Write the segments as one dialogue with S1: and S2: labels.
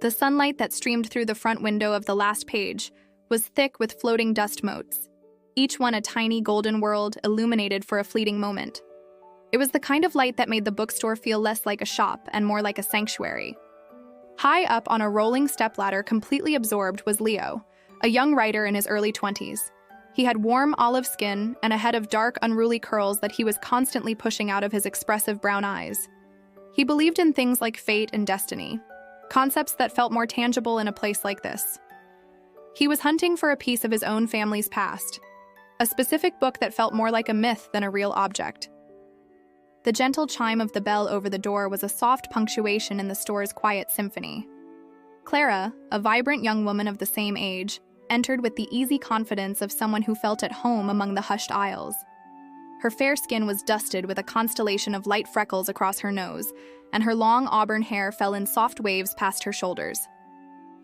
S1: The sunlight that streamed through the front window of the last page was thick with floating dust motes, each one a tiny golden world illuminated for a fleeting moment. It was the kind of light that made the bookstore feel less like a shop and more like a sanctuary. High up on a rolling stepladder, completely absorbed, was Leo, a young writer in his early 20s. He had warm olive skin and a head of dark, unruly curls that he was constantly pushing out of his expressive brown eyes. He believed in things like fate and destiny, concepts that felt more tangible in a place like this. He was hunting for a piece of his own family's past, a specific book that felt more like a myth than a real object. The gentle chime of the bell over the door was a soft punctuation in the store's quiet symphony. Clara, a vibrant young woman of the same age, entered with the easy confidence of someone who felt at home among the hushed aisles. Her fair skin was dusted with a constellation of light freckles across her nose, and her long auburn hair fell in soft waves past her shoulders.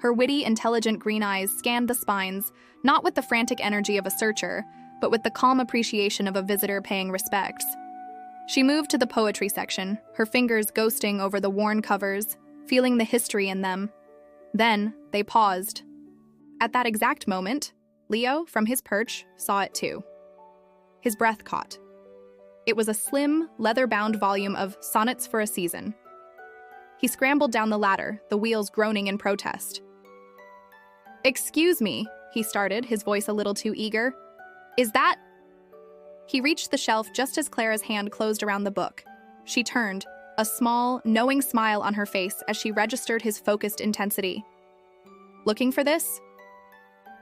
S1: Her witty, intelligent green eyes scanned the spines, not with the frantic energy of a searcher, but with the calm appreciation of a visitor paying respects. She moved to the poetry section, her fingers ghosting over the worn covers, feeling the history in them. Then, they paused. At that exact moment, Leo, from his perch, saw it too. His breath caught. It was a slim, leather-bound volume of Sonnets for a Season. He scrambled down the ladder, the wheels groaning in protest. "Excuse me," he started, his voice a little too eager. "Is that—" He reached the shelf just as Clara's hand closed around the book. She turned, a small, knowing smile on her face as she registered his focused intensity. "Looking for this?"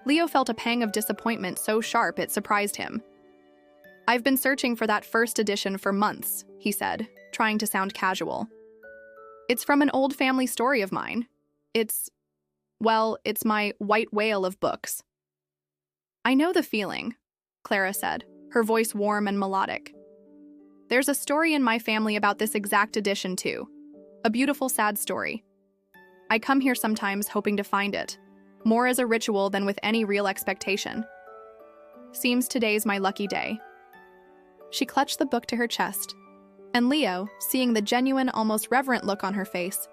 S1: Leo felt a pang of disappointment so sharp it surprised him. "I've been searching for that first edition for months," he said, trying to sound casual. "It's from an old family story of mine. It's my white whale of books." "I know the feeling," Clara said, her voice warm and melodic. "There's a story in my family about this exact edition, too. A beautiful, sad story. I come here sometimes hoping to find it, more as a ritual than with any real expectation. Seems today's my lucky day." She clutched the book to her chest, and Leo, seeing the genuine, almost reverent look on her face,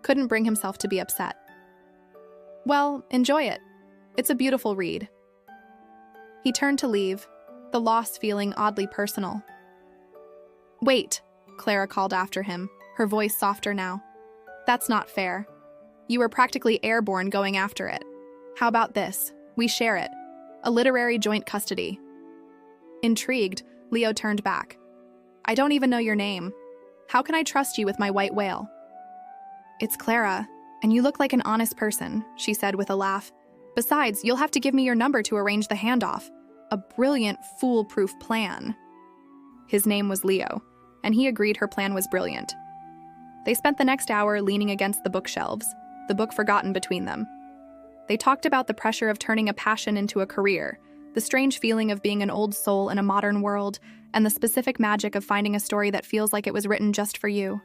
S1: couldn't bring himself to be upset. "Well, enjoy it. It's a beautiful read." He turned to leave, the loss feeling oddly personal. "Wait," Clara called after him, her voice softer now. "That's not fair. You were practically airborne going after it. How about this? We share it. A literary joint custody." Intrigued, Leo turned back. "I don't even know your name. How can I trust you with my white whale?" "It's Clara, and you look like an honest person," she said with a laugh. "Besides, you'll have to give me your number to arrange the handoff. A brilliant, foolproof plan." His name was Leo, and he agreed her plan was brilliant. They spent the next hour leaning against the bookshelves, the book forgotten between them. They talked about the pressure of turning a passion into a career, the strange feeling of being an old soul in a modern world, and the specific magic of finding a story that feels like it was written just for you.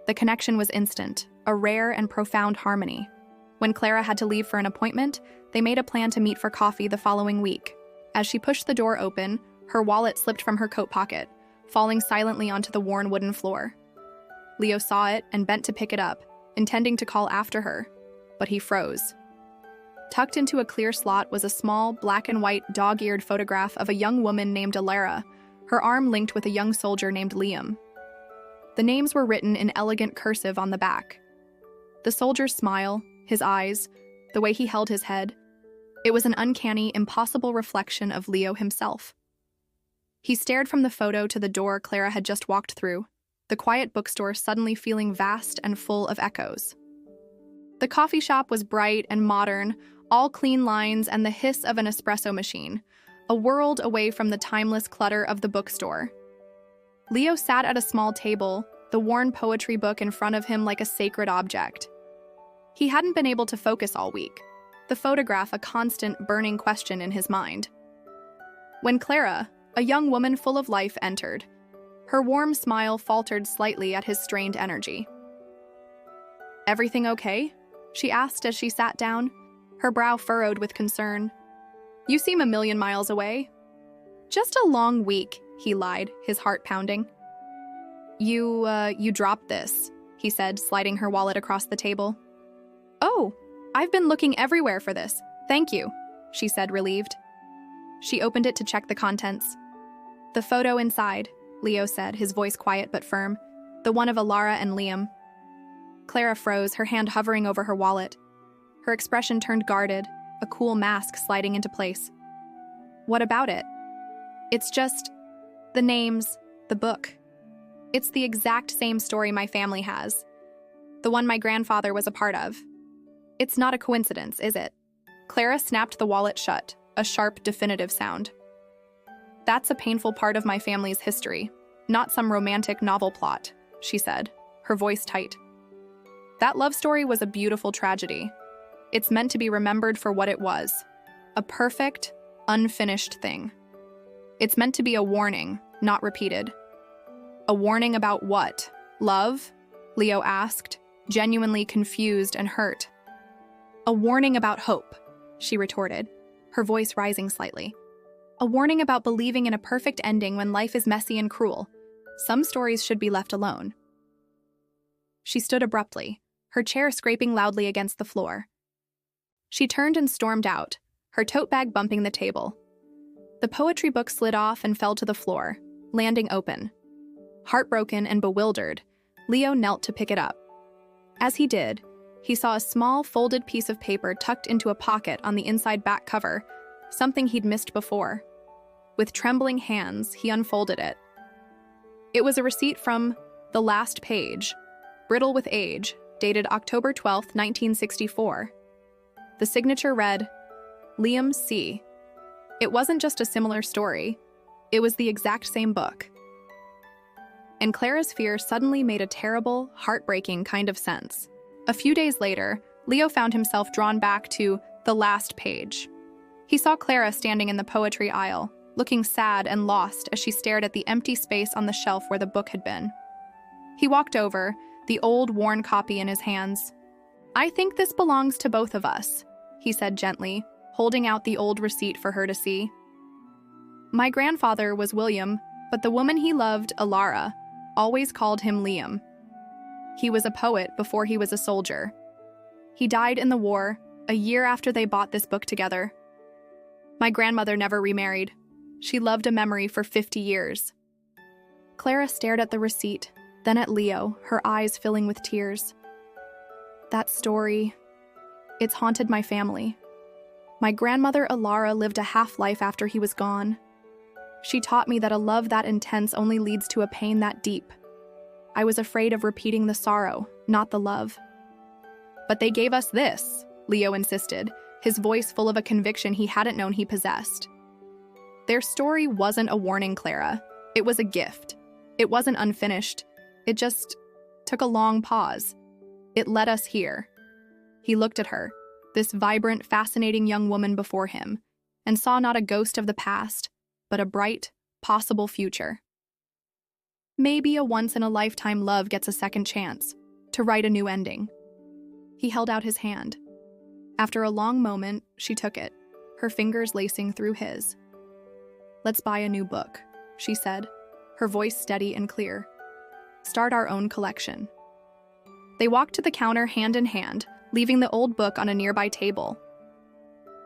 S1: The connection was instant, a rare and profound harmony. When Clara had to leave for an appointment, they made a plan to meet for coffee the following week. As she pushed the door open, her wallet slipped from her coat pocket, falling silently onto the worn wooden floor. Leo saw it and bent to pick it up, intending to call after her, but he froze. Tucked into a clear slot was a small, black-and-white, dog-eared photograph of a young woman named Clara, her arm linked with a young soldier named Liam. The names were written in elegant cursive on the back. The soldier's smile, his eyes, the way he held his head, it was an uncanny, impossible reflection of Leo himself. He stared from the photo to the door Clara had just walked through, the quiet bookstore suddenly feeling vast and full of echoes. The coffee shop was bright and modern, all clean lines and the hiss of an espresso machine, a world away from the timeless clutter of the bookstore. Leo sat at a small table, the worn poetry book in front of him like a sacred object. He hadn't been able to focus all week, the photograph a constant burning question in his mind. When Clara, a young woman full of life, entered, her warm smile faltered slightly at his strained energy. "Everything okay?" she asked as she sat down, her brow furrowed with concern. "You seem a million miles away." "Just a long week," he lied, his heart pounding. You dropped this," he said, sliding her wallet across the table. "Oh, I've been looking everywhere for this. Thank you," she said, relieved. She opened it to check the contents. "The photo inside," Leo said, his voice quiet but firm. "The one of Alara and Liam." Clara froze, her hand hovering over her wallet. Her expression turned guarded, a cool mask sliding into place. "What about it?" "It's just the names, the book. It's the exact same story my family has. The one my grandfather was a part of. It's not a coincidence, is it?" Clara snapped the wallet shut, a sharp, definitive sound. "That's a painful part of my family's history, not some romantic novel plot," she said, her voice tight. "That love story was a beautiful tragedy. It's meant to be remembered for what it was, a perfect, unfinished thing. It's meant to be a warning, not repeated." "A warning about what? Love?" Leo asked, genuinely confused and hurt. "A warning about hope," she retorted, her voice rising slightly. "A warning about believing in a perfect ending when life is messy and cruel. Some stories should be left alone." She stood abruptly, her chair scraping loudly against the floor. She turned and stormed out, her tote bag bumping the table. The poetry book slid off and fell to the floor, landing open. Heartbroken and bewildered, Leo knelt to pick it up. As he did, he saw a small, folded piece of paper tucked into a pocket on the inside back cover, something he'd missed before. With trembling hands, he unfolded it. It was a receipt from The Last Page, brittle with age, dated October 12, 1964. The signature read, "Liam C." It wasn't just a similar story, it was the exact same book. And Clara's fear suddenly made a terrible, heartbreaking kind of sense. A few days later, Leo found himself drawn back to The Last Page. He saw Clara standing in the poetry aisle, looking sad and lost as she stared at the empty space on the shelf where the book had been. He walked over, the old, worn copy in his hands. "I think this belongs to both of us," he said gently, holding out the old receipt for her to see. "My grandfather was William, but the woman he loved, Alara, always called him Liam. He was a poet before he was a soldier. He died in the war, a year after they bought this book together. My grandmother never remarried. She loved a memory for 50 years." Clara stared at the receipt, then at Leo, her eyes filling with tears. "That story, it's haunted my family. My grandmother Alara lived a half-life after he was gone. She taught me that a love that intense only leads to a pain that deep. I was afraid of repeating the sorrow, not the love." "But they gave us this," Leo insisted, his voice full of a conviction he hadn't known he possessed. "Their story wasn't a warning, Clara. It was a gift. It wasn't unfinished. It just took a long pause. It led us here." He looked at her, this vibrant, fascinating young woman before him, and saw not a ghost of the past, but a bright, possible future. Maybe a once-in-a-lifetime love gets a second chance to write a new ending. He held out his hand. After a long moment, she took it, her fingers lacing through his. "Let's buy a new book," she said, her voice steady and clear. "Start our own collection." They walked to the counter hand in hand, leaving the old book on a nearby table.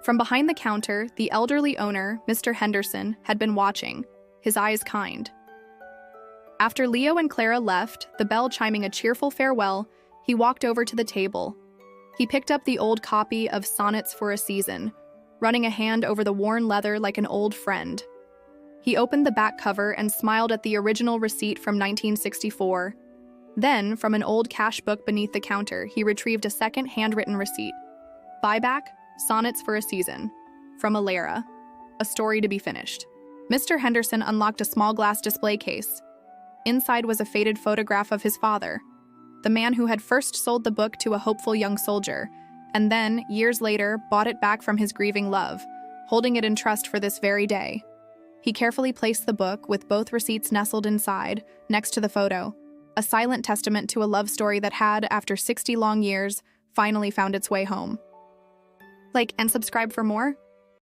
S1: From behind the counter, the elderly owner, Mr. Henderson, had been watching, his eyes kind. After Leo and Clara left, the bell chiming a cheerful farewell, he walked over to the table. He picked up the old copy of Sonnets for a Season, running a hand over the worn leather like an old friend. He opened the back cover and smiled at the original receipt from 1964. Then, from an old cash book beneath the counter, he retrieved a second handwritten receipt. "Buyback, Sonnets for a Season, from Alara, a story to be finished." Mr. Henderson unlocked a small glass display case. Inside was a faded photograph of his father, the man who had first sold the book to a hopeful young soldier, and then, years later, bought it back from his grieving love, holding it in trust for this very day. He carefully placed the book, with both receipts nestled inside, next to the photo, a silent testament to a love story that had, after 60 long years, finally found its way home. Like and subscribe for more.